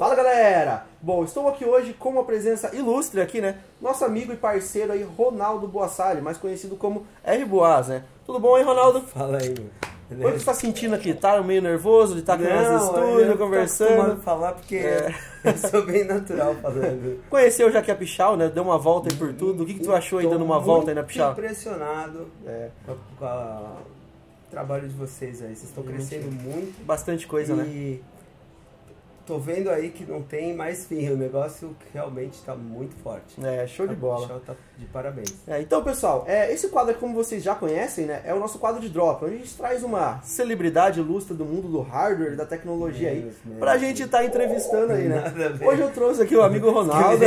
Fala galera! Bom, estou aqui hoje com uma presença ilustre aqui, né? Nosso amigo e parceiro aí, Ronaldo Boassari, mais conhecido como R. Boas, né? Tudo bom aí, Ronaldo? Fala aí, mano. Como é que você tá sentindo aqui? Tá meio nervoso de estar aqui no estúdio, conversando? Não, falar porque eu sou bem natural falando. Conheceu já que a Pichau, né? Deu uma volta aí por tudo. O que tu achou aí dando uma volta aí na Pichau? Estou impressionado com o trabalho de vocês aí. Vocês estão crescendo muito. Bastante coisa, né? E tô vendo aí que não tem mais fim. O negócio realmente está muito forte. É, show de bola. A Pichau tá de parabéns. Então, pessoal, esse quadro aqui, como vocês já conhecem, né? É o nosso quadro de drop, onde a gente traz uma celebridade ilustre do mundo do hardware, da tecnologia aí, pra gente estar entrevistando aí, né? Hoje eu trouxe aqui o amigo Ronaldo.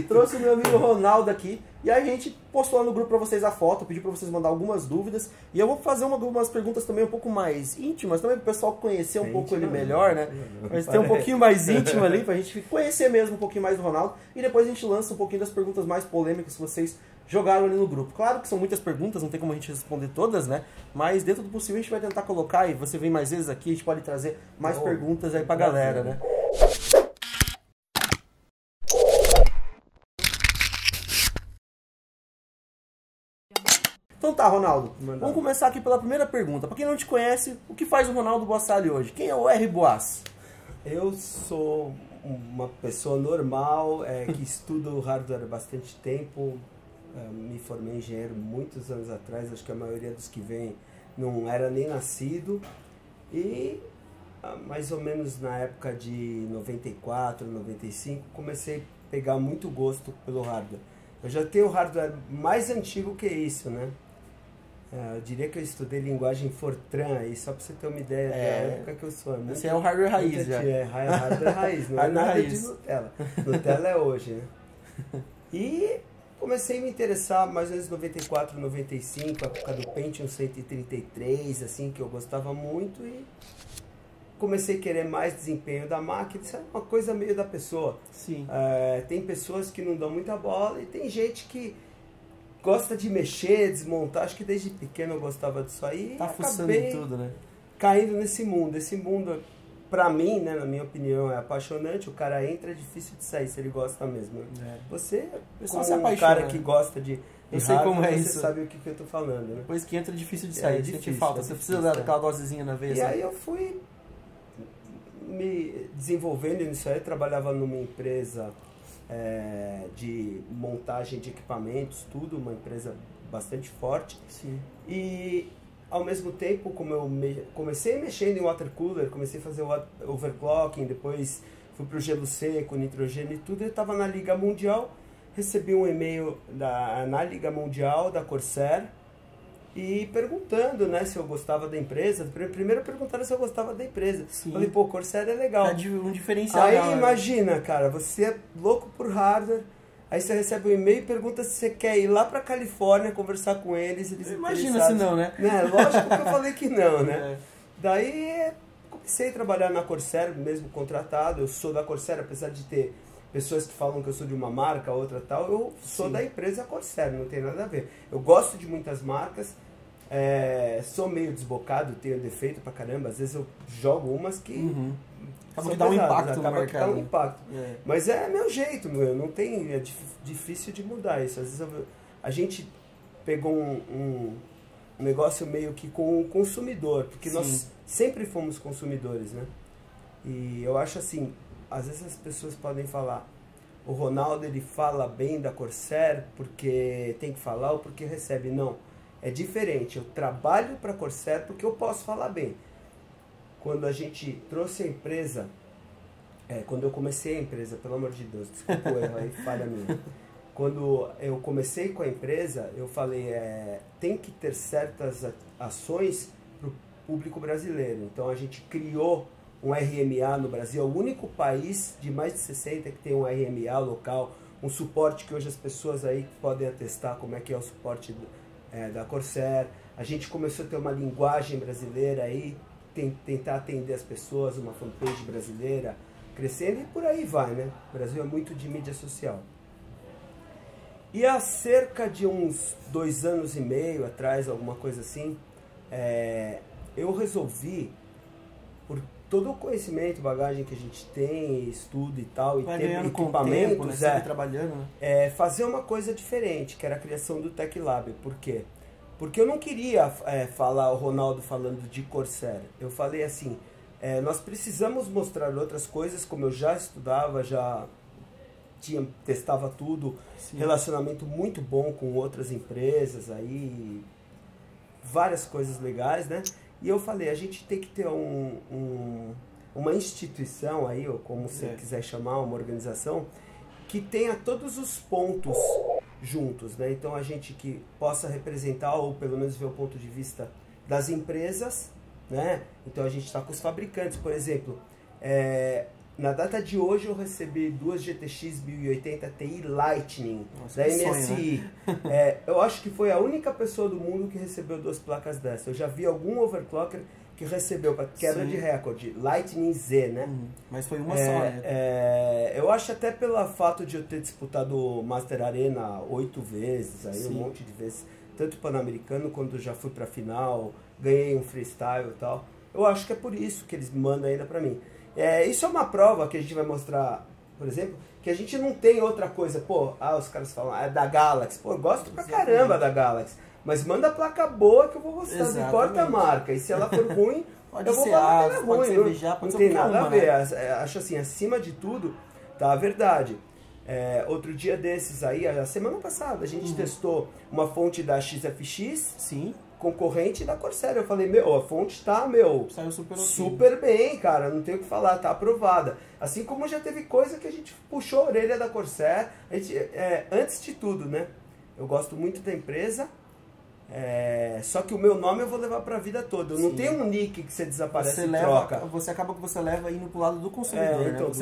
Trouxe o meu amigo Ronaldo aqui. E a gente postou lá no grupo pra vocês a foto, pediu pra vocês mandar algumas dúvidas. E eu vou fazer algumas perguntas também um pouco mais íntimas, também pro pessoal conhecer um pouco ele melhor, né? Mas ter um pouquinho mais íntimo ali, pra gente conhecer mesmo um pouquinho mais do Ronaldo. E depois a gente lança um pouquinho das perguntas mais polêmicas que vocês jogaram ali no grupo. Claro que são muitas perguntas, não tem como a gente responder todas, né? Mas dentro do possível a gente vai tentar colocar, e você vem mais vezes aqui, a gente pode trazer mais perguntas aí pra galera, né? Então tá, Ronaldo, vamos começar aqui pela primeira pergunta. Pra quem não te conhece, o que faz o Ronaldo Boassari hoje? Quem é o R. Boas? Eu sou uma pessoa normal, que estuda hardware há bastante tempo. Me formei engenheiro muitos anos atrás, acho que a maioria dos que vem não era nem nascido. E mais ou menos na época de 94, 95, comecei a pegar muito gosto pelo hardware. Eu já tenho hardware mais antigo que isso, né? Eu diria que eu estudei linguagem Fortran aí, só pra você ter uma ideia da época que eu sou. Você é o hardware raiz já. Hardware raiz, não é nada de Nutella. Nutella é hoje, né? E comecei a me interessar mais ou menos em 94, 95, a época do Pentium 133, assim, que eu gostava muito, e comecei a querer mais desempenho da máquina. Isso é uma coisa meio da pessoa. Sim. Tem pessoas que não dão muita bola e tem gente que gosta de mexer, desmontar. Acho que desde pequeno eu gostava disso aí. Tá fuçando em tudo, né? Caindo nesse mundo. Esse mundo, pra mim, né, na minha opinião, é apaixonante. O cara entra, é difícil de sair se ele gosta mesmo. Você, como um cara que gosta de eu sei como é isso. Você sabe o que eu tô falando, né? Depois que entra é difícil de sair, sente falta. Você precisa daquela dosezinha na vez. E aí eu fui me desenvolvendo nisso aí. Trabalhava numa empresa de montagem de equipamentos, tudo, uma empresa bastante forte. Sim. E ao mesmo tempo, como eu comecei mexendo em water cooler, comecei a fazer o overclocking, depois fui para o gelo seco, nitrogênio e tudo, eu estava na Liga Mundial, recebi um e-mail na Liga Mundial da Corsair, e perguntando, né, se eu gostava da empresa. Primeiro perguntaram se eu gostava da empresa. Sim. Falei, pô, Corsair é legal. É um diferencial. Aí imagina, cara, você é louco por hardware, aí você recebe um e-mail e pergunta se você quer ir lá pra Califórnia conversar com eles. Imagina se não, né? Lógico que eu falei que não, né? Daí comecei a trabalhar na Corsair, mesmo contratado. Eu sou da Corsair, apesar de ter pessoas que falam que eu sou de uma marca, outra tal, eu sou da empresa Corsair, não tem nada a ver. Eu gosto de muitas marcas. Sou meio desbocado, tenho defeito pra caramba. Às vezes eu jogo umas que acaba que dá um impacto no mercado. Dá um impacto. Mas é meu jeito, não tem, é difícil de mudar isso. Às vezes a gente pegou um negócio meio que com o consumidor, porque nós sempre fomos consumidores, né? E eu acho assim, às vezes as pessoas podem falar, o Ronaldo ele fala bem da Corsair porque tem que falar ou porque recebe. Não. É diferente, eu trabalho para a Corsair porque eu posso falar bem. Quando a gente trouxe a empresa, quando eu comecei a empresa, pelo amor de Deus, desculpa o erro aí, falha minha. Quando eu comecei com a empresa, eu falei, tem que ter certas ações para o público brasileiro. Então a gente criou um RMA no Brasil, é o único país de mais de 60 que tem um RMA local, um suporte que hoje as pessoas aí podem atestar como é que é o suporte da Corsair. A gente começou a ter uma linguagem brasileira aí, tentar atender as pessoas, uma fanpage brasileira crescendo, e por aí vai, né? O Brasil é muito de mídia social. E há cerca de uns 2 anos e meio atrás, alguma coisa assim, eu resolvi, todo o conhecimento, bagagem que a gente tem, estudo e tal, vai e ter equipamentos, trabalhando, né? Fazer uma coisa diferente, que era a criação do Tech Lab. Por quê? Porque eu não queria falar o Ronaldo falando de Corsair. Eu falei assim, nós precisamos mostrar outras coisas, como eu já estudava, testava tudo, sim, relacionamento muito bom com outras empresas, aí várias coisas legais, né? E eu falei, a gente tem que ter uma instituição aí, ou como você quiser chamar, uma organização, que tenha todos os pontos juntos, né? Então a gente que possa representar, ou pelo menos ver o ponto de vista das empresas, né? Então a gente está com os fabricantes, por exemplo, na data de hoje eu recebi 2 GTX 1080 Ti Lightning. Nossa, da MSI. Sonho, né? Eu acho que foi a única pessoa do mundo que recebeu 2 placas dessas. Eu já vi algum overclocker que recebeu para quebra, sim, de recorde, Lightning Z, né? Mas foi uma só, né? Eu acho até pelo fato de eu ter disputado o Master Arena 8 vezes, aí, sim, um monte de vezes, tanto Pan-Americano quando já fui pra final, ganhei um freestyle e tal. Eu acho que é por isso que eles mandam ainda pra mim. Isso é uma prova que a gente vai mostrar, por exemplo, que a gente não tem outra coisa. Pô, os caras falam, é da Galaxy. Pô, eu gosto pra caramba da Galaxy. Mas manda a placa boa que eu vou gostar, exatamente, não importa a marca. E se ela for ruim, pode eu vou falar que ela é ruim. Não tem nada a ver. Né? Acho assim, acima de tudo, tá a verdade. Outro dia desses aí, a semana passada, a gente testou uma fonte da XFX, sim, concorrente da Corsair. Eu falei, a fonte tá, saiu super bem, cara, não tenho o que falar, tá aprovada. Assim como já teve coisa que a gente puxou a orelha da Corsair, antes de tudo, né? Eu gosto muito da empresa, só que o meu nome eu vou levar pra vida toda. Eu não tenho um nick que você desaparece e troca. Você acaba que você leva indo pro lado do consumidor, então, né?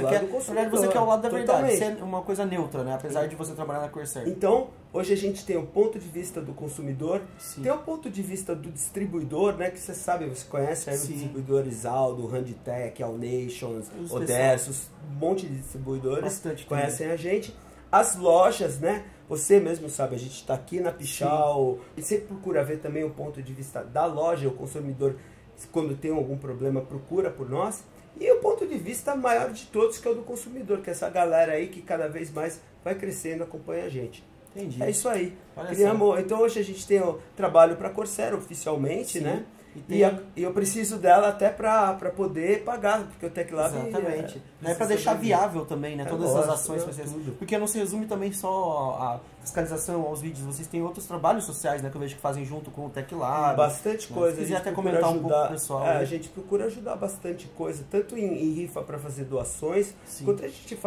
Você quer o lado da verdade, você é uma coisa neutra, né? Apesar de você trabalhar na Corsair. Então, hoje a gente tem o ponto de vista do consumidor, sim, tem o ponto de vista do distribuidor, né? Que você sabe, você conhece aí, sim, os distribuidores Aldo, Handtech, Allnations, Odessos, um monte de distribuidores. Bastante conhecem a gente. As lojas, né? Você mesmo sabe, a gente está aqui na Pichal, e sempre procura ver também o ponto de vista da loja, o consumidor, quando tem algum problema, procura por nós. E o ponto de vista maior de todos, que é o do consumidor, que é essa galera aí que cada vez mais vai crescendo, acompanha a gente. Entendi. É isso aí. Então hoje a gente tem o trabalho para a Corsair oficialmente, sim, né? E eu preciso dela até para poder pagar, porque o Tech Lab... Exatamente. Para deixar viável também, né? Todas as ações. Porque não se resume também só a fiscalização, aos vídeos. Vocês têm outros trabalhos sociais, né? Que eu vejo que fazem junto com o Tech Lab. Bastante coisa. Se quiser até comentar um pouco, pessoal. A gente procura ajudar bastante coisa, tanto em rifa para fazer doações, sim, quanto a gente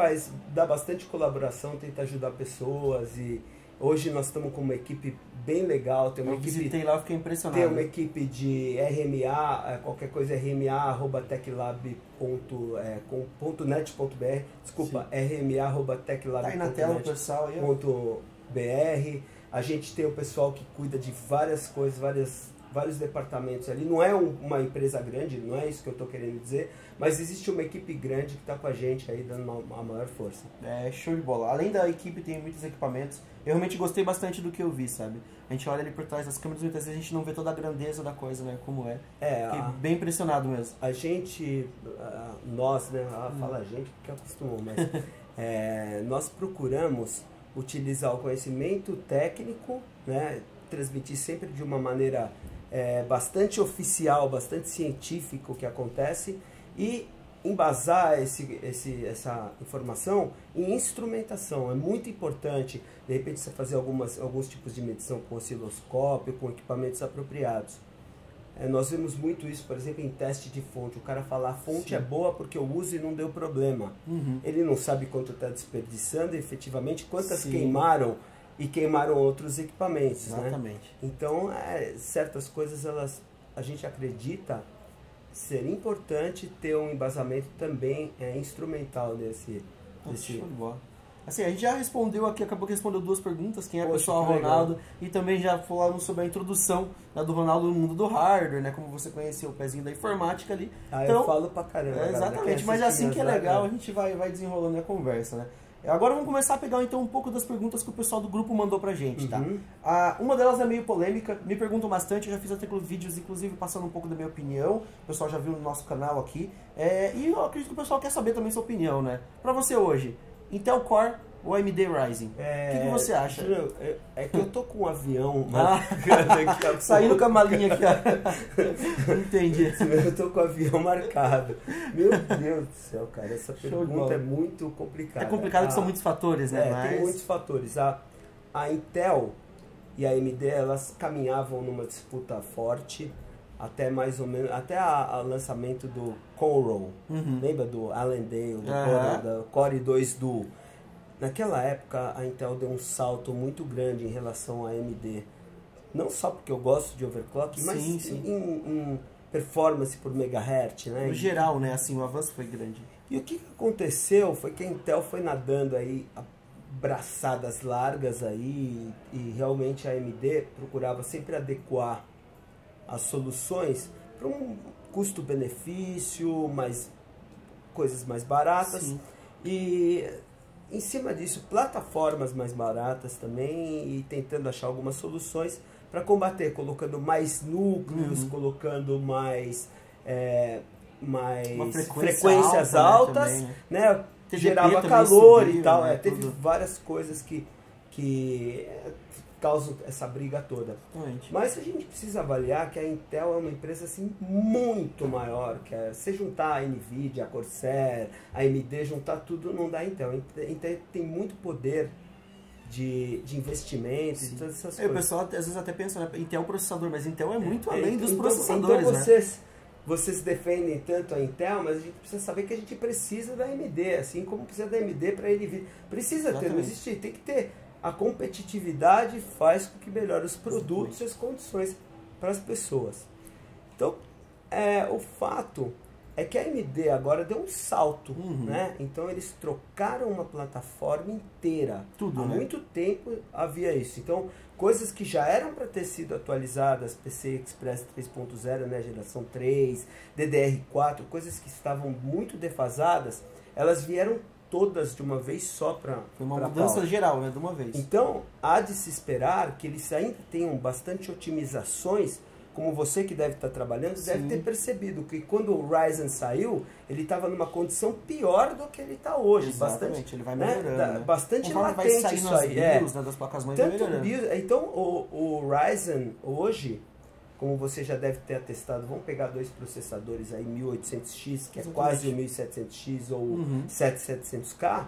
dá bastante colaboração, tenta ajudar pessoas e... Hoje nós estamos com uma equipe bem legal. Tem uma equipe, visitei lá, fiquei impressionado. Tem uma equipe de RMA, qualquer coisa rma@techlab.net.br. Desculpa, rma@techlab.net.br. Tá aí na tela o pessoal aí. .br. A gente tem o pessoal que cuida de várias coisas, vários departamentos ali. Não é uma empresa grande, não é isso que eu estou querendo dizer, mas existe uma equipe grande que está com a gente aí dando uma maior força. Show de bola. Além da equipe, tem muitos equipamentos. Eu realmente gostei bastante do que eu vi, sabe? A gente olha ali por trás das câmeras, muitas vezes a gente não vê toda a grandeza da coisa, né? Como é. Fiquei bem impressionado mesmo. A gente, nós, né? Fala a gente porque acostumou, mas nós procuramos utilizar o conhecimento técnico, né? Transmitir sempre de uma maneira bastante oficial, bastante científico o que acontece e embasar essa informação em instrumentação. É muito importante, de repente, você fazer alguns tipos de medição com osciloscópio, com equipamentos apropriados. Nós vemos muito isso, por exemplo, em teste de fonte. O cara fala, a fonte, sim, é boa porque eu uso e não deu problema. Uhum. Ele não sabe quanto está desperdiçando, efetivamente, quantas, sim, queimaram e queimaram outros equipamentos. Exatamente. Né? Então, certas coisas, a gente acredita ser importante ter um embasamento também instrumental desse... Assim, a gente já respondeu aqui, acabou que respondeu 2 perguntas, quem é o pessoal Ronaldo, e também já falamos sobre a introdução do Ronaldo no mundo do hardware, né, como você conheceu o pezinho da informática ali. Então, eu falo pra caramba. Exatamente, mas assim que é legal, a gente vai desenrolando a conversa, né. Agora vamos começar a pegar então um pouco das perguntas que o pessoal do grupo mandou pra gente, tá? Uma delas é meio polêmica, me perguntam bastante, eu já fiz até vídeos, inclusive, passando um pouco da minha opinião, o pessoal já viu no nosso canal aqui, e eu acredito que o pessoal quer saber também sua opinião, né? Pra você hoje, Intel Core ou AMD Ryzen? O que você acha? É que eu tô com um avião saindo com a malinha aqui, ó. Entendi. Eu tô com o avião marcado. Meu Deus do céu, cara, essa pergunta é muito complicada. É complicado porque são muitos fatores, né? Tem muitos fatores. A Intel e a AMD, elas caminhavam numa disputa forte até mais ou menos, até o lançamento do Coral. Lembra do Allendale, do Core 2 Duo? Naquela época, a Intel deu um salto muito grande em relação à AMD. Não só porque eu gosto de overclock, mas em performance por megahertz, né? No geral, né? Assim, o avanço foi grande. E o que aconteceu foi que a Intel foi nadando aí a braçadas largas aí, e realmente a AMD procurava sempre adequar as soluções para um custo-benefício, coisas mais baratas. E em cima disso, plataformas mais baratas também, e tentando achar algumas soluções para combater, colocando mais núcleos, colocando mais frequências altas, também, né? Gerava calor subiu, e tal. Né? Teve várias coisas que causam essa briga toda. Exatamente. Mas a gente precisa avaliar que a Intel é uma empresa assim muito maior, que se juntar a Nvidia, a Corsair, a AMD, juntar tudo não dá Intel. Intel tem muito poder de investimento e todas essas coisas. O pessoal às vezes até pensa, né? Intel é um processador, mas Intel é muito além dos processadores, então vocês defendem tanto a Intel, mas a gente precisa saber que a gente precisa da AMD, assim como precisa da AMD para Nvidia. Precisa ter, não existe, tem que ter. A competitividade faz com que melhore os produtos e as condições para as pessoas. Então, o fato é que a AMD agora deu um salto, né? Então eles trocaram uma plataforma inteira. Tudo, Há muito tempo havia isso. Então, coisas que já eram para ter sido atualizadas, PCI Express 3.0, né, geração 3, DDR4, coisas que estavam muito defasadas, elas vieram todas de uma vez só para... Foi uma mudança geral, né, de uma vez. Então, há de se esperar que eles ainda tenham bastante otimizações, como você que deve estar trabalhando, deve ter percebido que quando o Ryzen saiu, ele estava numa condição pior do que ele está hoje. Exatamente, ele vai melhorando. Né? Bastante latente isso aí. BIOS, né, das placas-mães vai melhorando. Então, o Ryzen hoje, como você já deve ter atestado, vamos pegar dois processadores aí, 1800X, que é quase o 1700X ou 7700K,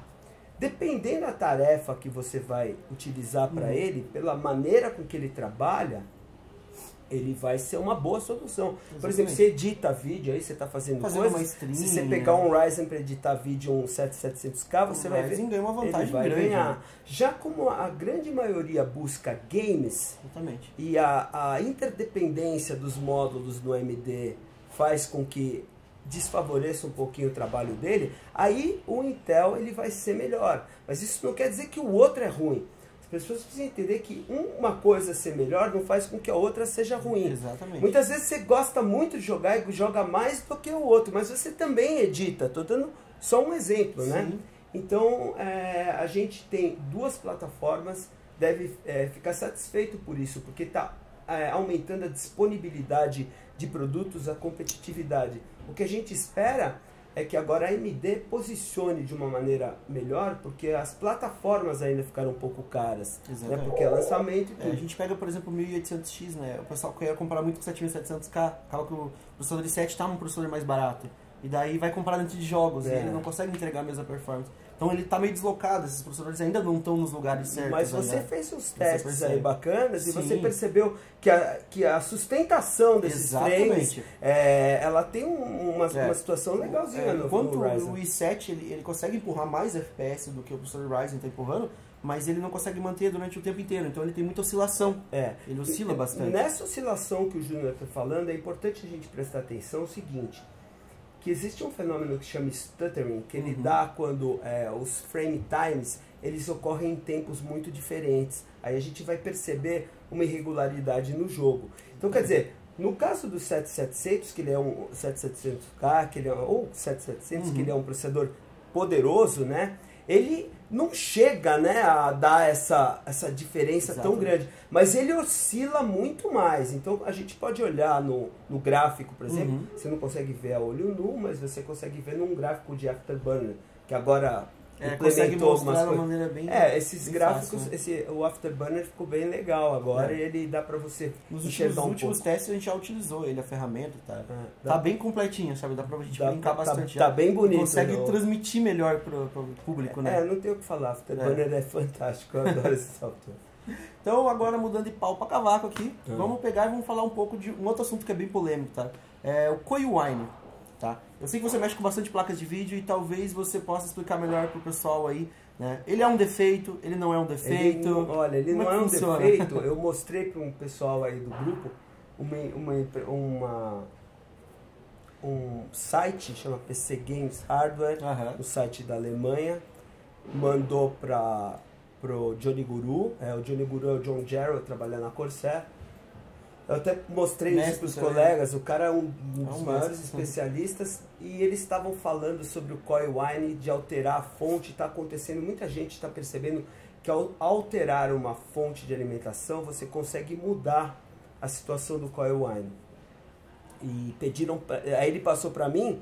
dependendo da tarefa que você vai utilizar para ele, pela maneira com que ele trabalha, ele vai ser uma boa solução. Exatamente. Por exemplo, você edita vídeo, aí você está fazendo coisas, se você pegar um Ryzen para editar vídeo, um 7700K, você vai ver, ganha uma vantagem ele vai grande, ganhar. Né? Já como a grande maioria busca games, exatamente, e a interdependência dos módulos no AMD faz com que desfavoreça um pouquinho o trabalho dele, aí o Intel ele vai ser melhor. Mas isso não quer dizer que o outro é ruim. As pessoas precisam entender que uma coisa ser melhor não faz com que a outra seja ruim. Exatamente. Muitas vezes você gosta muito de jogar e joga mais do que o outro, mas você também edita. Estou dando só um exemplo, né? Então, a gente tem duas plataformas, deve ficar satisfeito por isso, porque está aumentando a disponibilidade de produtos, a competitividade. O que a gente espera é que agora a AMD posicione de uma maneira melhor, porque as plataformas ainda ficaram um pouco caras, né? Porque é lançamento e tudo. A gente pega, por exemplo, o 1800X, né? O pessoal quer comprar muito com 7700K, acaba que o processador i7 está num processador mais barato, e daí vai comprar dentro de jogos, e ele não consegue entregar a mesma performance. Então ele está meio deslocado, esses processadores ainda não estão nos lugares certos. Mas você fez uns testes aí bacanas e você percebeu que a sustentação desses frames, ela tem uma situação legalzinha no Ryzen. O i7 ele consegue empurrar mais FPS do que o processador Ryzen está empurrando, mas ele não consegue manter durante o tempo inteiro, então ele tem muita oscilação. Ele oscila bastante. Nessa oscilação que o Júnior está falando, é importante a gente prestar atenção o seguinte, que existe um fenômeno que chama stuttering, que ele dá quando os frame times eles ocorrem em tempos muito diferentes. Aí a gente vai perceber uma irregularidade no jogo. Então, quer dizer, no caso do 7700, que ele é um 7700K, ou 7700, que ele é um processador poderoso, né? ele não chega, né, a dar essa diferença tão grande, mas ele oscila muito mais. Então a gente pode olhar no gráfico, por exemplo, você não consegue ver a olho nu, mas você consegue ver num gráfico de Afterburner, que agora implementou algumas coisas. Maneira bem, esses bem gráficos, fácil, né? O Afterburner ficou bem legal agora e ele dá pra você enxergar um pouco. Nos últimos testes a gente já utilizou ele, a ferramenta, tá bem completinho, sabe? Dá pra gente brincar bastante. Tá bem bonito. Consegue transmitir melhor pro público, né? Não tem o que falar, Afterburner é fantástico, eu adoro esse software. Então agora mudando de pau pra cavaco aqui, vamos pegar e vamos falar um pouco de um outro assunto que é bem polêmico, tá? É o Coilwine, tá? Eu sei que você mexe com bastante placas de vídeo e talvez você possa explicar melhor pro pessoal aí, né? Ele é um defeito, ele não é um defeito? Ele não é um defeito. Eu mostrei para um pessoal aí do grupo um site, chama PC Games Hardware, o site da Alemanha, mandou pro Johnny Guru, o Johnny Guru é o John Jarrell, trabalhando na Corsair. Eu até mostrei isso para os colegas, o cara é um dos maiores especialistas e eles estavam falando sobre o Coilwine, de alterar a fonte. Está acontecendo, muita gente está percebendo que ao alterar uma fonte de alimentação, você consegue mudar a situação do Coilwine. E pediram, aí ele passou para mim,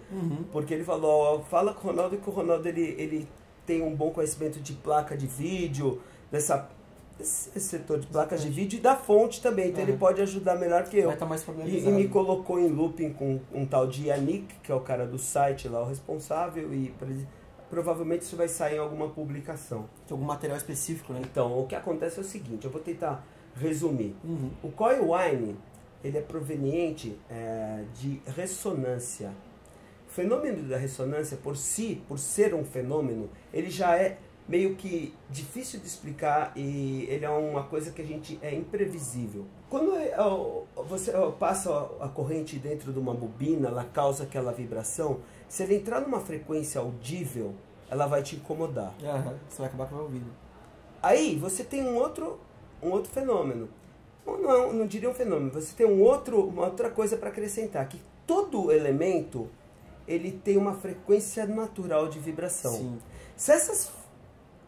porque ele falou, fala com o Ronaldo, que o Ronaldo ele tem um bom conhecimento de placa de vídeo, desse setor de placas de vídeo e da fonte também, então ele pode ajudar melhor que eu. Vai tá mais e me colocou em looping com um tal de Yannick, que é o cara do site lá, o responsável, e provavelmente isso vai sair em alguma publicação. Tem algum material específico, né? Então, o que acontece é o seguinte, eu vou tentar resumir. O Coilwine, ele é proveniente de ressonância. O fenômeno da ressonância, por ser um fenômeno, ele já é meio que difícil de explicar e ele é uma coisa que a gente é imprevisível. Quando você passa a corrente dentro de uma bobina, ela causa aquela vibração. Se ela entrar numa frequência audível, ela vai te incomodar. Você vai acabar com o ouvido. Aí você tem um outro fenômeno. Não diria um fenômeno, você tem uma outra coisa para acrescentar, que todo elemento ele tem uma frequência natural de vibração. Sim. Se essas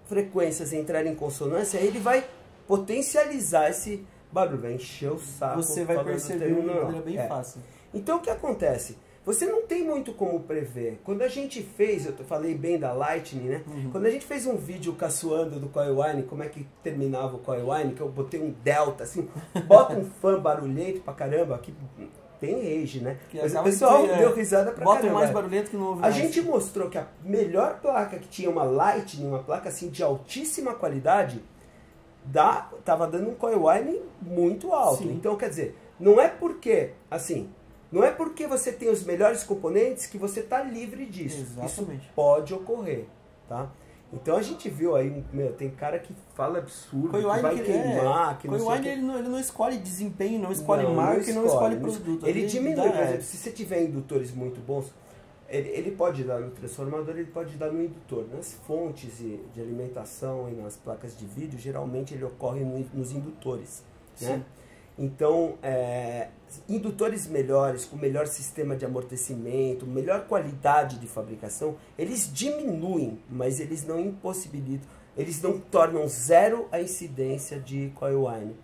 frequências entrarem em consonância, ele vai potencializar esse barulho, vai encher o saco. Você vai perceber de uma maneira bem fácil. Então o que acontece? Você não tem muito como prever. Quando a gente fez, eu falei bem da Lightning, né? Quando a gente fez um vídeo caçoando do Coilwine, como é que terminava o Coilwine, que eu botei um delta, assim, bota um fã barulhento pra caramba, aqui tem rage, né? Mas o pessoal deu risada pra caramba. Bota mais barulhento que não ouve mais. A gente mostrou que a melhor placa que tinha uma Lightning, uma placa assim de altíssima qualidade, tava dando um Coilwine muito alto. Sim. Então, quer dizer, não é porque você tem os melhores componentes que você está livre disso. Exatamente. Isso pode ocorrer, tá? Então a gente viu aí, tem cara que fala absurdo, que vai queimar, que não sei o quê. Ele não escolhe desempenho, não escolhe marca e não escolhe produto. Ele diminui, por exemplo, se você tiver indutores muito bons, ele pode dar no transformador, ele pode dar no indutor. Nas fontes de alimentação e nas placas de vídeo, geralmente ele ocorre nos indutores, né? Então, indutores melhores, com melhor sistema de amortecimento, melhor qualidade de fabricação, eles diminuem, mas eles não impossibilitam, eles não tornam zero a incidência de Coilwine.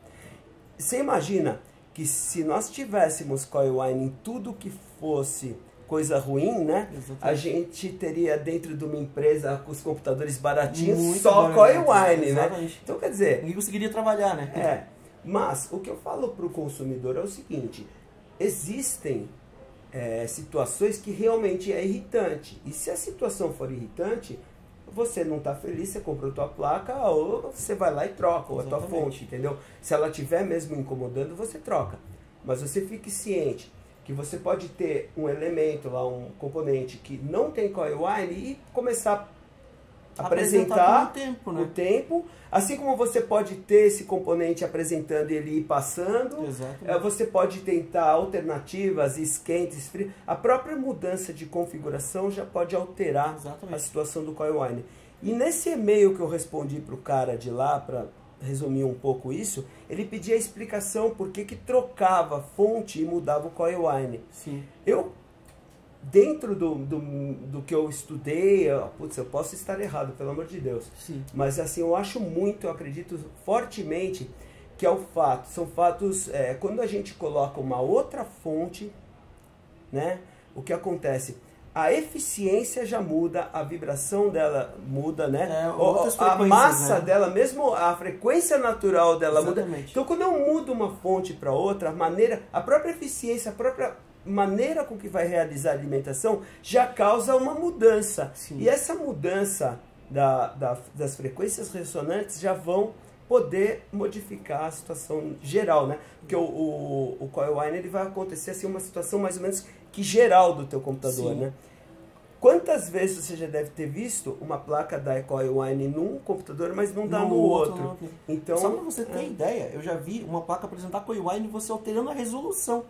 Você imagina que se nós tivéssemos Coilwine em tudo que fosse coisa ruim, né? Exatamente. A gente teria dentro de uma empresa com os computadores baratinhos muito só Coilwine, né? Então, quer dizer... Ninguém conseguiria trabalhar, né? Mas o que eu falo para o consumidor é o seguinte, existem situações que realmente é irritante. E se a situação for irritante, você não está feliz, você comprou a tua placa, ou você vai lá e troca, ou a tua fonte, entendeu? Se ela estiver mesmo incomodando, você troca. Mas você fique ciente que você pode ter um elemento lá, um componente que não tem Coilwine e começar a apresentar no tempo, assim como você pode ter esse componente apresentando e ele ir passando. Você pode tentar alternativas, esquenta, esfria. A própria mudança de configuração já pode alterar a situação do Coilwine. E nesse e-mail que eu respondi para o cara de lá, para resumir um pouco isso, ele pedia a explicação por que trocava a fonte e mudava o Coilwine. Sim. Eu dentro do que eu estudei, putz, eu posso estar errado, pelo amor de Deus. Sim. Mas assim, eu acredito fortemente que são fatos, quando a gente coloca uma outra fonte, né, o que acontece? A eficiência já muda, a vibração dela muda, né? A massa, né, dela, mesmo a frequência natural dela, exatamente, muda. Então, quando eu mudo uma fonte para outra, a própria eficiência, a própria maneira com que vai realizar a alimentação já causa uma mudança. Sim. E essa mudança das frequências ressonantes já vão poder modificar a situação geral, né? Porque o Coil Wine, ele vai acontecer assim, uma situação mais ou menos que geral do teu computador, sim, né? Quantas vezes você já deve ter visto uma placa da Coil Wine num computador, mas não dá no outro? Não. Então, só para você ter ideia, eu já vi uma placa apresentar Coil Wine e você alterando a resolução.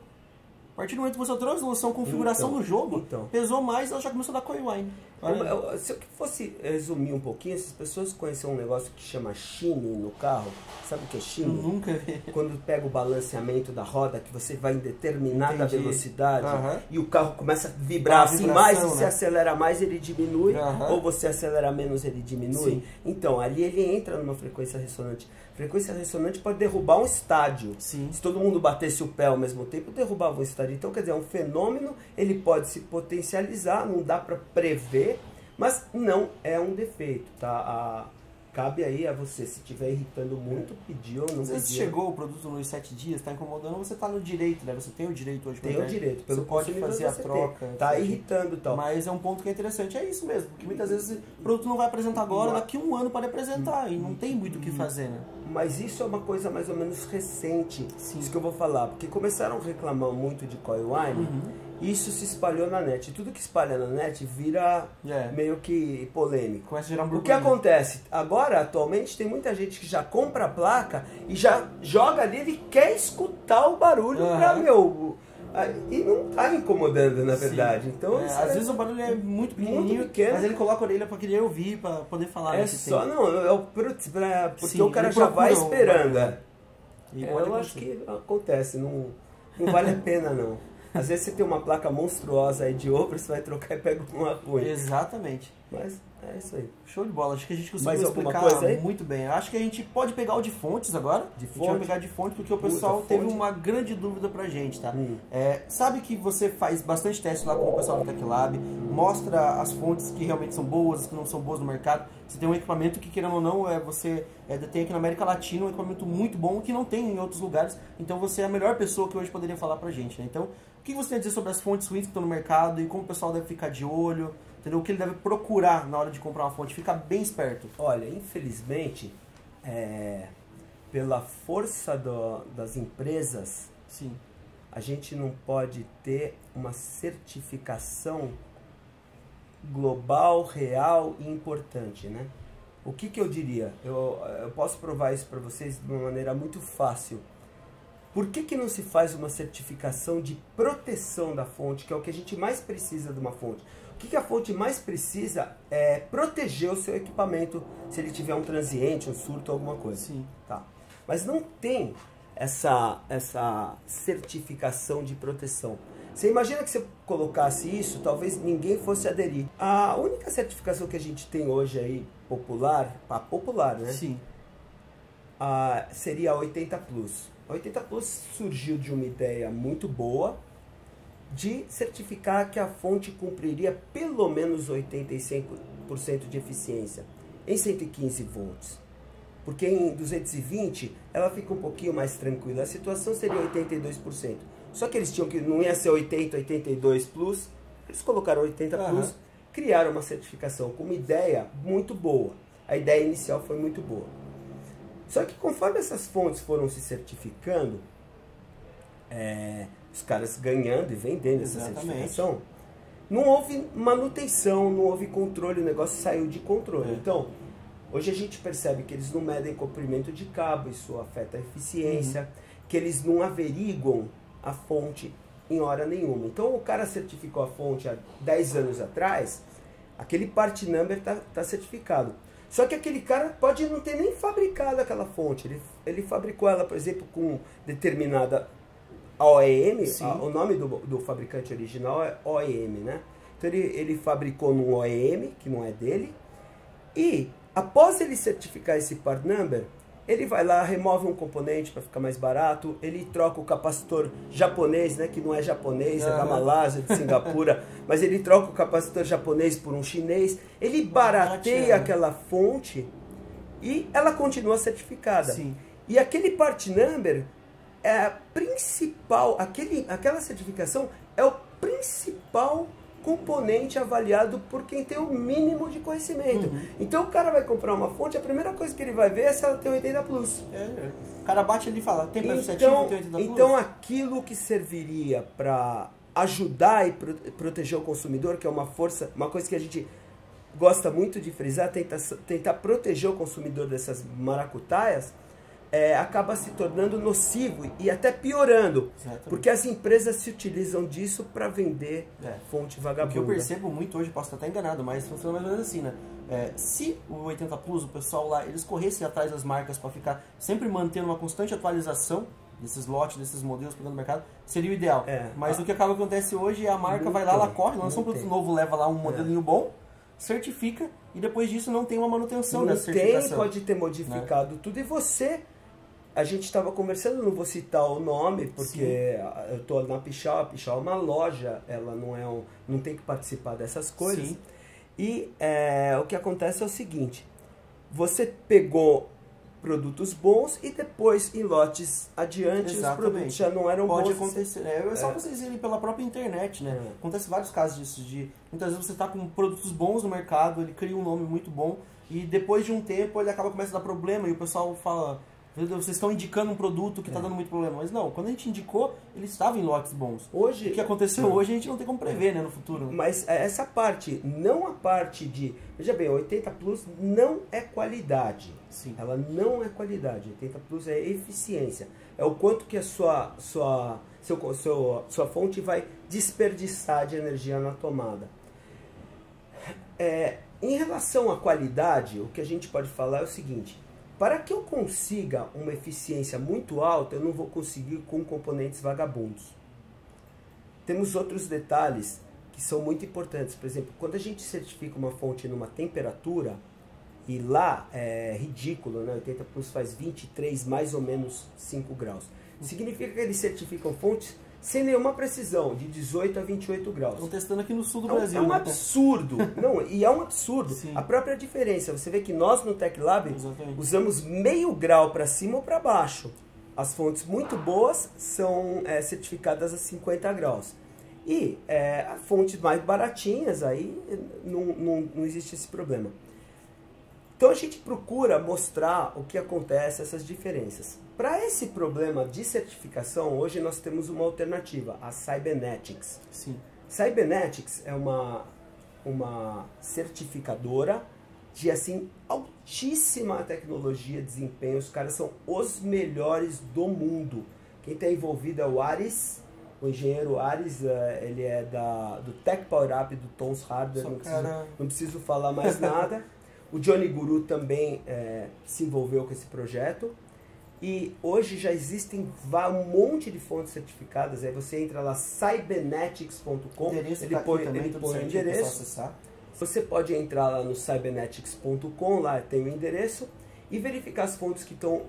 A partir do momento que você alterou a resolução, configuração do jogo, pesou mais, ela já começou a dar Coil Wine. Se eu fosse resumir um pouquinho, essas pessoas conhecem um negócio que chama shimmy no carro. Sabe o que é shimmy? Nunca vi. Quando pega o balanceamento da roda, que você vai em determinada velocidade e o carro começa a vibrar assim mais, e você acelera mais, ele diminui, ou você acelera menos, ele diminui. Sim. Então, ali ele entra numa frequência ressonante. Frequência ressonante pode derrubar um estádio. Sim. Se todo mundo batesse o pé ao mesmo tempo, derrubava um estádio. Então, quer dizer, é um fenômeno, ele pode se potencializar, não dá para prever, mas não é um defeito, tá? Cabe aí a você, se estiver irritando muito, pedir ou não pedir. Se chegou o produto nos 7 dias, está incomodando, você está no direito, né? Você tem o direito hoje. Tem o direito. Você pode fazer a troca. Tá irritando e tal. Mas é um ponto que é interessante, é isso mesmo. Porque muitas vezes o produto não vai apresentar agora, daqui a um ano pode apresentar. E não tem muito o que fazer, né? Mas isso é uma coisa mais ou menos recente. Sim. Isso que eu vou falar. Porque começaram a reclamar muito de Coil Wine. Isso se espalhou na net. Tudo que espalha na net vira meio que polêmico. Começa a gerar um o que acontece? Agora, atualmente, tem muita gente que já compra a placa e já joga ali, ele quer escutar o barulho pra, e não tá incomodando, na verdade. Então, às vezes o barulho é muito pequenininho, mas ele coloca a orelha pra querer ouvir, pra poder falar. Porque o cara já vai esperando. Eu acho que acontece, não vale a pena não. Às vezes você tem uma placa monstruosa aí de ouro, você vai trocar e pega uma ruim. Exatamente. Mas é isso aí. Show de bola. Acho que a gente conseguiu explicar muito bem. Acho que a gente pode pegar o de fontes agora. A gente vai pegar de fonte porque o pessoal teve uma grande dúvida pra gente, tá? Sabe que você faz bastante teste lá com o pessoal do Tech Lab, mostra as fontes que realmente são boas, as que não são boas no mercado. Você tem um equipamento que, querendo ou não, você tem aqui na América Latina um equipamento muito bom que não tem em outros lugares. Então você é a melhor pessoa que hoje poderia falar pra gente, né? Então, o que você tem a dizer sobre as fontes ruins que estão no mercado e como o pessoal deve ficar de olho? Entendeu? O que ele deve procurar na hora de comprar uma fonte? Fica bem esperto. Olha, infelizmente, pela força das empresas, sim, a gente não pode ter uma certificação global, real e importante, né? O que eu diria? Eu posso provar isso para vocês de uma maneira muito fácil. Por que não se faz uma certificação de proteção da fonte, que é o que a gente mais precisa de uma fonte? O que a fonte mais precisa é proteger o seu equipamento se ele tiver um transiente, um surto, alguma coisa. Sim. Tá. Mas não tem essa certificação de proteção. Você imagina que você colocasse isso, talvez ninguém fosse aderir. A única certificação que a gente tem hoje aí, popular, né? Sim. Seria a 80 Plus. A 80 Plus surgiu de uma ideia muito boa de certificar que a fonte cumpriria pelo menos 85% de eficiência em 115 volts. Porque em 220 ela fica um pouquinho mais tranquila. A situação seria 82%. Só que eles tinham que não ia ser 80, 82 Plus. Eles colocaram 80 Plus, criaram uma certificação com uma ideia muito boa. A ideia inicial foi muito boa. Só que conforme essas fontes foram se certificando, os caras ganhando e vendendo essa certificação, não houve manutenção, não houve controle, o negócio saiu de controle. Então, hoje a gente percebe que eles não medem comprimento de cabo, isso afeta a eficiência, que eles não averiguam a fonte em hora nenhuma. Então, o cara certificou a fonte há 10 anos atrás, aquele part number está certificado. Só que aquele cara pode não ter nem fabricado aquela fonte. Ele fabricou ela, por exemplo, com determinada a OEM, o nome do fabricante original é OEM, né? Então ele fabricou num OEM, que não é dele, e após ele certificar esse part number, ele vai lá, remove um componente para ficar mais barato, ele troca o capacitor japonês, né, que não é japonês, é da Malásia, de Singapura, mas ele troca o capacitor japonês por um chinês, ele barateia aquela fonte e ela continua certificada. Sim. E aquele part number é a principal, aquela certificação é o principal componente avaliado por quem tem o mínimo de conhecimento. Então o cara vai comprar uma fonte, a primeira coisa que ele vai ver é se ela tem 80 plus. O cara bate ali e fala, tem PF7, tem 80 plus? Então aquilo que serviria para ajudar e proteger o consumidor, que é uma coisa que a gente gosta muito de frisar, tentar proteger o consumidor dessas maracutaias, acaba se tornando nocivo e até piorando. Exatamente. Porque as empresas se utilizam disso para vender fonte vagabunda. O que eu percebo muito hoje, posso estar até enganado, mas funciona mais ou menos assim, né? Se o 80 Plus, o pessoal lá, eles corressem atrás das marcas para ficar sempre mantendo uma constante atualização desses lotes, desses modelos para o mercado, seria o ideal. Mas o que acaba acontece hoje é a marca vai lá, ela corre, lança um produto novo, leva lá um modelinho bom, certifica e depois disso não tem uma manutenção dessa certificação. Pode ter modificado tudo e você... A gente estava conversando, não vou citar o nome, porque eu estou na Pichau, a Pichau é uma loja, ela não tem que participar dessas coisas. Sim. E o que acontece é o seguinte, você pegou produtos bons e depois em lotes adiante os produtos já não eram bons. Pode acontecer, é só vocês irem pela própria internet, né? Acontece vários casos disso, muitas vezes você está com produtos bons no mercado, ele cria um nome muito bom e depois de um tempo ele começa a dar problema e o pessoal fala... Vocês estão indicando um produto que está dando muito problema. Mas não, quando a gente indicou, ele estava em lotes bons. Hoje, o que aconteceu hoje a gente não tem como prever, né, no futuro. Mas essa parte, não a parte de... Veja bem, 80 Plus não é qualidade. Sim. Ela não é qualidade. 80 Plus é eficiência. É o quanto que a sua fonte vai desperdiçar de energia na tomada. Em relação à qualidade, o que a gente pode falar é o seguinte... Para que eu consiga uma eficiência muito alta, eu não vou conseguir com componentes vagabundos. Temos outros detalhes que são muito importantes. Por exemplo, quando a gente certifica uma fonte numa temperatura, e lá é ridículo, né? 80 Plus faz 23, mais ou menos 5 graus. Significa que eles certificam fontes sem nenhuma precisão, de 18 a 28 graus. Estão testando aqui no sul do Brasil. É um absurdo. Não, e é um absurdo. Sim. A própria diferença. Você vê que nós no TechLab usamos meio grau para cima ou para baixo. As fontes muito boas são certificadas a 50 graus. E fontes mais baratinhas, aí não existe esse problema. Então a gente procura mostrar o que acontece, essas diferenças. Para esse problema de certificação, hoje nós temos uma alternativa, a Cybernetics. Sim. Cybernetics é uma certificadora de altíssima tecnologia, desempenho. Os caras são os melhores do mundo. Quem está envolvido é o Aris, o engenheiro Aris, ele é do Tech Power Up, do Tom's Hardware, não preciso falar mais nada. O Johnny Guru também se envolveu com esse projeto. E hoje já existem um monte de fontes certificadas. Aí você entra lá, cybernetics.com, ele põe o endereço. Você pode entrar lá no cybernetics.com, lá tem o endereço, e verificar as fontes que estão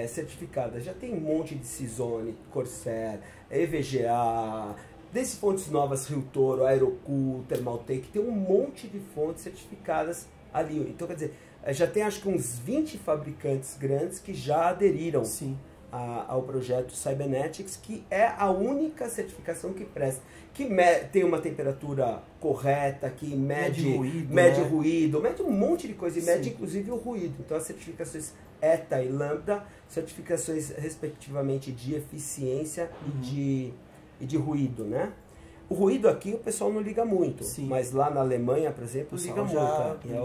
certificadas. Já tem um monte de Cizone, Corsair, EVGA, desde fontes novas, Rio Toro, Aerocool, Thermaltake, tem um monte de fontes certificadas ali. Então, quer dizer, já tem acho que uns 20 fabricantes grandes que já aderiram ao projeto Cybernetics, que é a única certificação que presta, que tem uma temperatura correta, que mede ruído, mede um monte de coisa, e mede inclusive o ruído. Então as certificações ETA e Lambda, certificações respectivamente de eficiência e de ruído, né? O ruído aqui o pessoal não liga muito, mas lá na Alemanha, por exemplo, liga muito,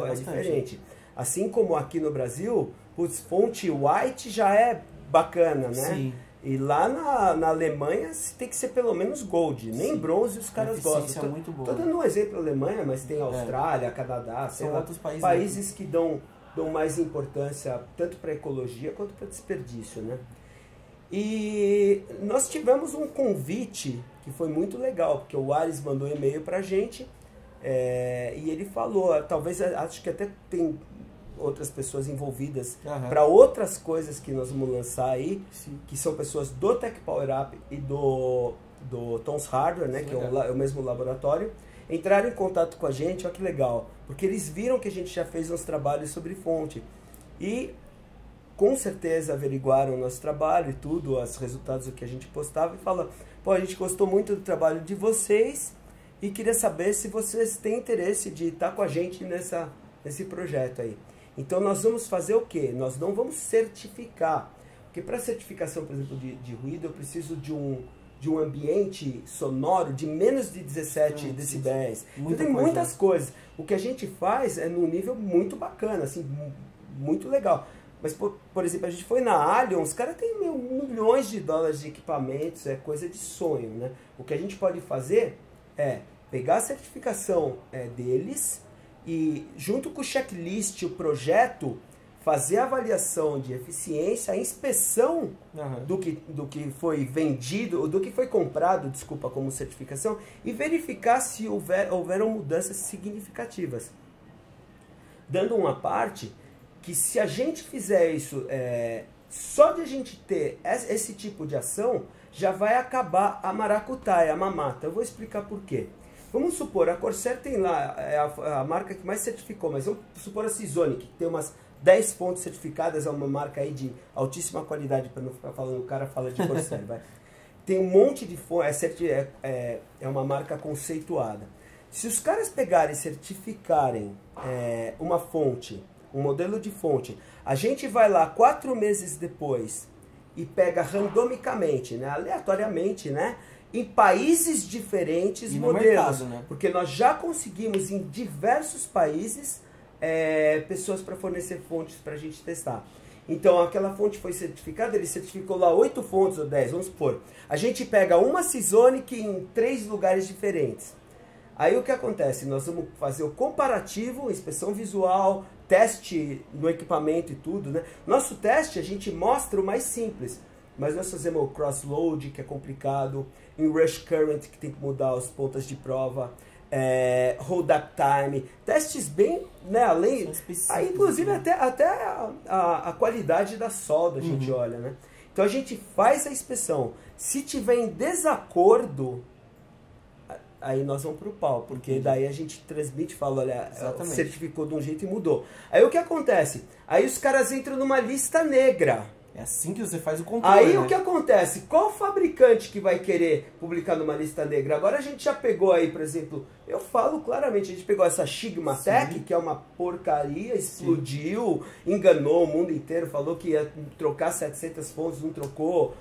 é diferente. Assim como aqui no Brasil, fonte white já é bacana, né? Sim. E lá na Alemanha tem que ser pelo menos gold, nem bronze os caras gostam. É muito boa. Estou dando um exemplo da Alemanha, mas tem Austrália, Canadá, são outros países que dão mais importância tanto para ecologia quanto para desperdício, né? E nós tivemos um convite que foi muito legal, porque o Ares mandou um e-mail pra gente, e ele falou, talvez, acho que até tem outras pessoas envolvidas para outras coisas que nós vamos lançar aí, sim, que são pessoas do Tech Power Up e do Tom's Hardware, né, que é o mesmo laboratório, entraram em contato com a gente, olha que legal, porque eles viram que a gente já fez uns trabalhos sobre fonte e com certeza averiguaram o nosso trabalho e tudo, os resultados do que a gente postava e falaram, pô, a gente gostou muito do trabalho de vocês e queria saber se vocês têm interesse de estar com a gente nesse projeto aí. Então nós vamos fazer o quê? Nós não vamos certificar, porque para certificação, por exemplo, de ruído, eu preciso de um ambiente sonoro de menos de 17 decibéis. Então tem muitas coisas. O que a gente faz é num nível muito bacana, assim, muito legal. Mas, por exemplo, a gente foi na Allion, os caras têm milhões de dólares de equipamentos, é coisa de sonho, né? O que a gente pode fazer é pegar a certificação deles e, junto com o checklist, o projeto, fazer a avaliação de eficiência, a inspeção do que foi vendido, do que foi comprado, desculpa, como certificação, e verificar se houveram mudanças significativas. Dando uma parte que se a gente fizer isso, só de a gente ter esse tipo de ação, já vai acabar a maracutaia, a mamata. Eu vou explicar por quê. Vamos supor, a Corsair tem lá, a marca que mais certificou, mas vamos supor a Seasonic, que tem umas 10 fontes certificadas, é uma marca aí de altíssima qualidade, para não ficar falando, o cara fala de Corsair, vai. Tem um monte de fontes, é uma marca conceituada. Se os caras pegarem e certificarem uma fonte, um modelo de fonte, a gente vai lá 4 meses depois e pega randomicamente, né, aleatoriamente, né, em países diferentes modelos, mercado, né? Porque nós já conseguimos em diversos países pessoas para fornecer fontes para a gente testar. Então aquela fonte foi certificada, ele certificou lá 8 fontes ou 10, vamos supor. A gente pega uma Seasonic em 3 lugares diferentes. Aí o que acontece? Nós vamos fazer o comparativo, inspeção visual, teste no equipamento e tudo, né? Nosso teste a gente mostra o mais simples, mas nós fazemos o cross-load, que é complicado, em rush current, que tem que mudar as pontas de prova, hold up time, testes bem, né, além, aí, inclusive até a qualidade da solda a gente olha, né? Então a gente faz a inspeção. Se tiver em desacordo, aí nós vamos pro pau, porque daí a gente transmite e fala, olha, certificou de um jeito e mudou. Aí o que acontece? Aí os caras entram numa lista negra. É assim que você faz o controle. Aí o que acontece? Qual fabricante que vai querer publicar numa lista negra? Agora a gente já pegou aí, por exemplo, eu falo claramente, a gente pegou essa Sigmatech, que é uma porcaria, explodiu, enganou o mundo inteiro, falou que ia trocar 700 fontes, não trocou,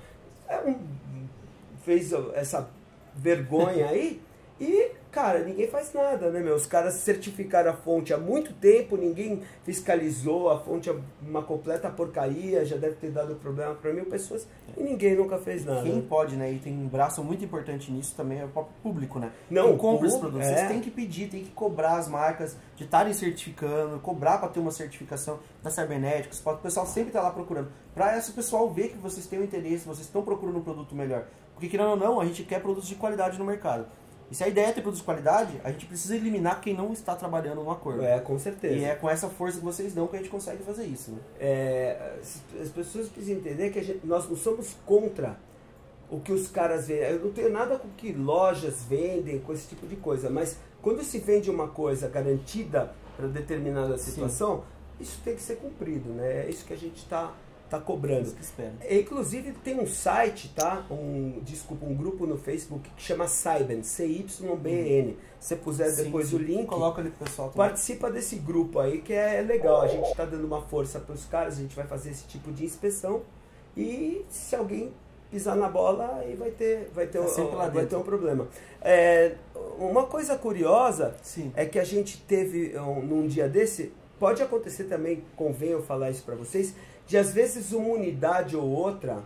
fez essa vergonha aí. E, cara, ninguém faz nada, né, meu? Os caras certificaram a fonte há muito tempo, ninguém fiscalizou, a fonte é uma completa porcaria, já deve ter dado problema para 1000 pessoas e ninguém nunca fez nada. Quem pode, né, e tem um braço muito importante nisso também é o próprio público, né? Não, quem compra esses produtos, vocês têm que pedir, tem que cobrar as marcas de estarem certificando, cobrar para ter uma certificação da Cybernéticos, o pessoal sempre tá lá procurando, para esse pessoal ver que vocês têm um interesse, vocês estão procurando um produto melhor. Porque, querendo ou não, a gente quer produtos de qualidade no mercado. E se a ideia é ter produtos de qualidade, a gente precisa eliminar quem não está trabalhando no acordo. Com certeza. E é com essa força que vocês dão que a gente consegue fazer isso, né? As pessoas precisam entender que nós não somos contra o que os caras vendem. Eu não tenho nada com o que lojas vendem, com esse tipo de coisa. Mas quando se vende uma coisa garantida para determinada situação, isso tem que ser cumprido, né? É isso que a gente está cobrando. Inclusive tem um site, tá? Um grupo no Facebook que chama Cyben, CYBN. Se você puser depois o link, coloca ali pro pessoal. Participa desse grupo aí que é legal. A gente está dando uma força para os caras, a gente vai fazer esse tipo de inspeção e se alguém pisar na bola aí vai ter um problema. Uma coisa curiosa é que a gente teve num dia desse, pode acontecer também, convém eu falar isso para vocês, de às vezes uma unidade ou outra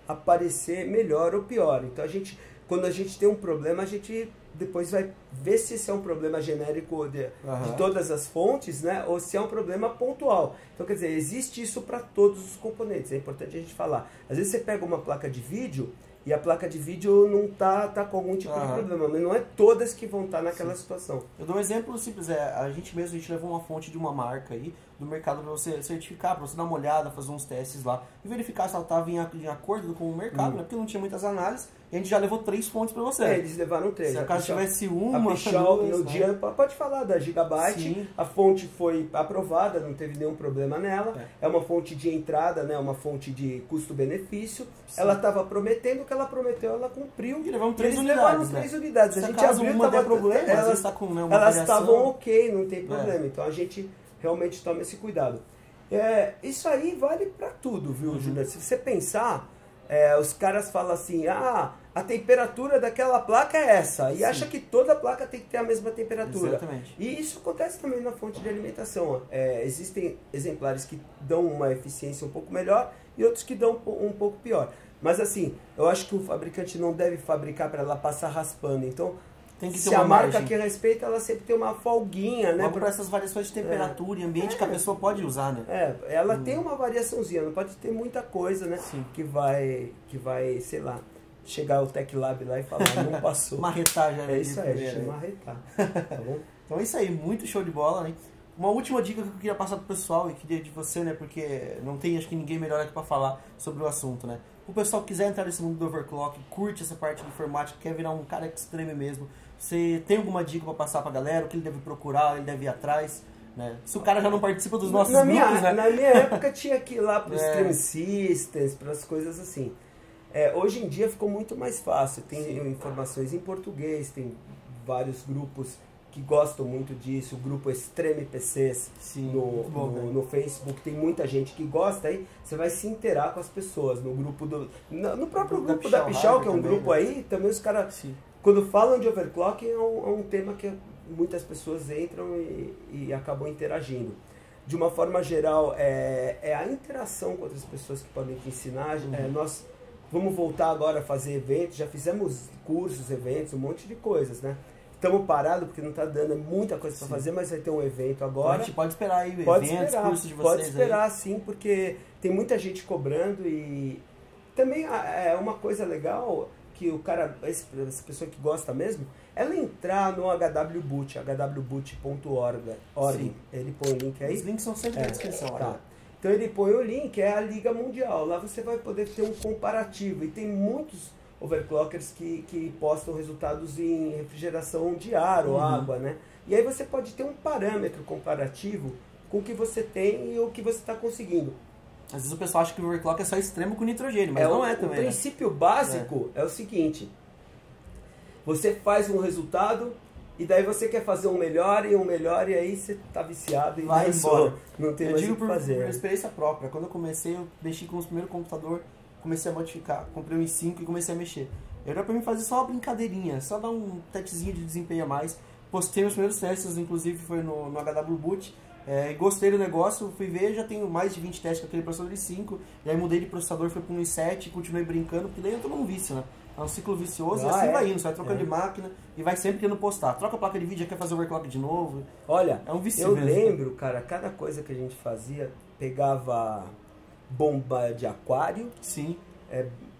aparecer melhor ou pior. Então a gente quando a gente tem um problema, a gente depois vai ver se esse é um problema genérico de todas as fontes, né? Ou se é um problema pontual. Então, quer dizer, existe isso para todos os componentes, é importante a gente falar. Às vezes você pega uma placa de vídeo e a placa de vídeo não tá com algum tipo de problema, mas não é todas que vão estar naquela situação. Eu dou um exemplo simples, a gente levou uma fonte de uma marca aí, do mercado, para você certificar, para você dar uma olhada, fazer uns testes lá e verificar se ela estava em acordo com o mercado, né? Porque não tinha muitas análises, e a gente já levou 3 fontes para você. Eles levaram 3. Se acaso tivesse uma, a Pichal, no né? dia, pode falar da Gigabyte, Sim. A fonte foi aprovada, não teve nenhum problema nela, é uma fonte de entrada, né? Uma fonte de custo-benefício, ela estava prometendo o que ela prometeu, ela cumpriu. E levaram 3 unidades. Levaram 3 unidades. Se a gente acaso abriu, uma der problema, elas estavam ok, não tem problema. Então a gente realmente toma esse cuidado. Isso aí vale para tudo, viu, Júnior? Se você pensar, os caras falam assim, a temperatura daquela placa é essa, e acha que toda placa tem que ter a mesma temperatura. Exatamente. E isso acontece também na fonte de alimentação. Existem exemplares que dão uma eficiência um pouco melhor e outros que dão um pouco pior. Mas assim, eu acho que o fabricante não deve fabricar para ela passar raspando. Então, tem que se a marca que respeita, ela sempre tem uma folguinha, né? Para essas variações de temperatura e ambiente que a pessoa pode usar, né? Ela tem uma variaçãozinha, não pode ter muita coisa, né? Sim. Que vai, sei lá, chegar o Tech Lab lá e falar, não passou. Marretar já. É isso aí, gente, marretar. Tá bom? Então é isso aí, muito show de bola, né? Uma última dica que eu queria passar pro pessoal e queria de você, né? Porque não tem, acho que ninguém melhor aqui para falar sobre o assunto, né? O pessoal que quiser entrar nesse mundo do overclock, curte essa parte de informática, quer virar um cara extreme mesmo, você tem alguma dica para passar pra galera, o que ele deve procurar, ele deve ir atrás, né? Se o cara já não participa dos nossos grupos, né? Na minha época tinha que ir lá para os Stream Systems, para as coisas assim. Hoje em dia ficou muito mais fácil, tem informações em português, tem vários grupos que gostam muito disso, o grupo Extreme PCs no Facebook, tem muita gente que gosta, aí você vai se inteirar com as pessoas, no próprio grupo da Pichal, que é um grupo aí, também os caras, quando falam de overclocking, é um tema que muitas pessoas entram e acabam interagindo. De uma forma geral, é a interação com outras pessoas que podem te ensinar. Nós vamos voltar agora a fazer eventos, já fizemos cursos, eventos, um monte de coisas, né? Estamos parados porque não está dando muita coisa para fazer, mas vai ter um evento agora. Então a gente pode esperar aí cursos de vocês. Pode esperar aí. Sim, porque tem muita gente cobrando e também é uma coisa legal que o cara, essa pessoa que gosta mesmo, ela entrar no hwboot, hwboot.org. Ele põe o link aí. Os links são sempre na descrição. Tá. Então ele põe o link, é a Liga Mundial. Lá você vai poder ter um comparativo e tem muitos overclockers que postam resultados em refrigeração de ar ou água, né? E aí você pode ter um parâmetro comparativo com o que você tem e o que você está conseguindo. Às vezes o pessoal acha que o overclock é só extremo com nitrogênio, mas não é também. O princípio básico é o seguinte: você faz um resultado e daí você quer fazer um melhor, e aí você está viciado e vai embora. Não tem mais o que fazer. Por experiência própria. Quando eu comecei, eu mexi com os primeiros computadores, comecei a modificar, comprei um i5 e comecei a mexer. Era pra mim fazer só uma brincadeirinha, só dar um testezinho de desempenho a mais. Postei os primeiros testes, inclusive foi no HWBoot, gostei do negócio, fui ver, já tenho mais de 20 testes com aquele processador i5, e aí mudei de processador, fui para um i7, continuei brincando, porque daí eu tô num vício, né? É um ciclo vicioso e assim vai indo, você vai trocando de máquina e vai sempre querendo postar. Troca a placa de vídeo, já quer fazer overclock de novo. Olha, é um vício eu mesmo. Lembro, cara, cada coisa que a gente fazia, pegava bomba de aquário,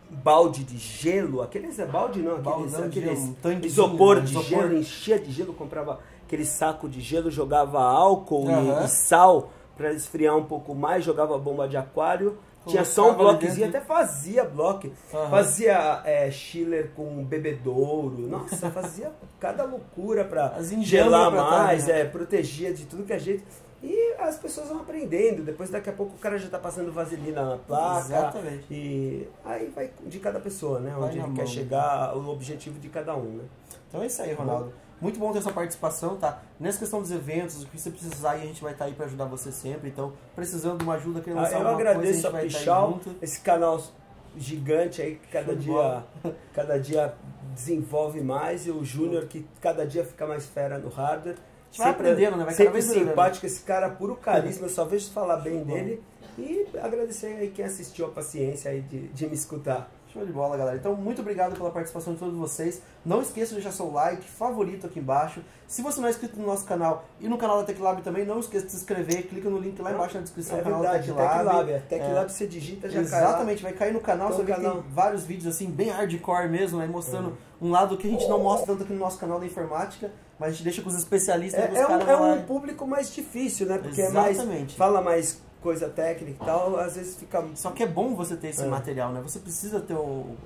balde de gelo, aqueles balde não, aqueles isopor de gelo, enchia de gelo, comprava aquele saco de gelo, jogava álcool e sal para esfriar um pouco mais, jogava bomba de aquário, tinha só um bloquezinho, até fazia bloco, fazia chiller com bebedouro, nossa, fazia cada loucura para gelar mais, protegia de tudo que a gente... E as pessoas vão aprendendo, depois daqui a pouco o cara já tá passando vaselina na placa. Exatamente. E aí vai de cada pessoa, né? Onde ele quer chegar, o objetivo de cada um, né? Então é isso aí, Ronaldo. Muito bom ter sua participação, tá? Nessa questão dos eventos, o que você precisar, a gente vai estar aí para ajudar você sempre. Então, precisando de uma ajuda, querendo lançar alguma coisa, a gente vai estar aí junto. Esse canal gigante aí que cada dia desenvolve mais, e o Júnior que cada dia fica mais fera no hardware. Vai aprendendo, né? Vai sempre simpático, esse cara, puro carisma, eu só vejo falar bem dele. E agradecer aí quem assistiu a paciência aí de me escutar. Show de bola, galera. Então, muito obrigado pela participação de todos vocês. Não esqueça de deixar seu like, favorito aqui embaixo. Se você não é inscrito no nosso canal e no canal da TecLab também, não esqueça de se inscrever. Clica no link lá embaixo na descrição do canal da TecLab. TecLab você digita, já cai. Exatamente, vai cair no canal. Então, você vê que tem vários vídeos assim, bem hardcore mesmo, né, mostrando um lado que a gente não mostra tanto aqui no nosso canal da informática, mas a gente deixa com os especialistas. É um público mais difícil, né? Porque fala mais coisa técnica e tal, às vezes fica... Só que é bom você ter esse material, né? Você precisa ter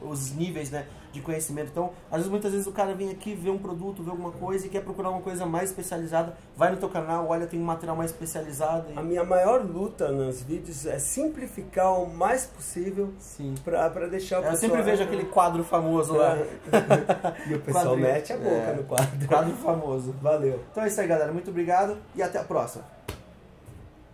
os níveis, né, de conhecimento. Então, às vezes, muitas vezes o cara vem aqui, vê um produto, vê alguma coisa e quer procurar uma coisa mais especializada, vai no teu canal, olha, tem um material mais especializado. A minha maior luta nos vídeos é simplificar o mais possível pra deixar o pessoal... Eu sempre vejo aquele quadro famoso lá. E o pessoal mete a boca no quadro. Quadro famoso. Valeu. Então é isso aí, galera. Muito obrigado e até a próxima.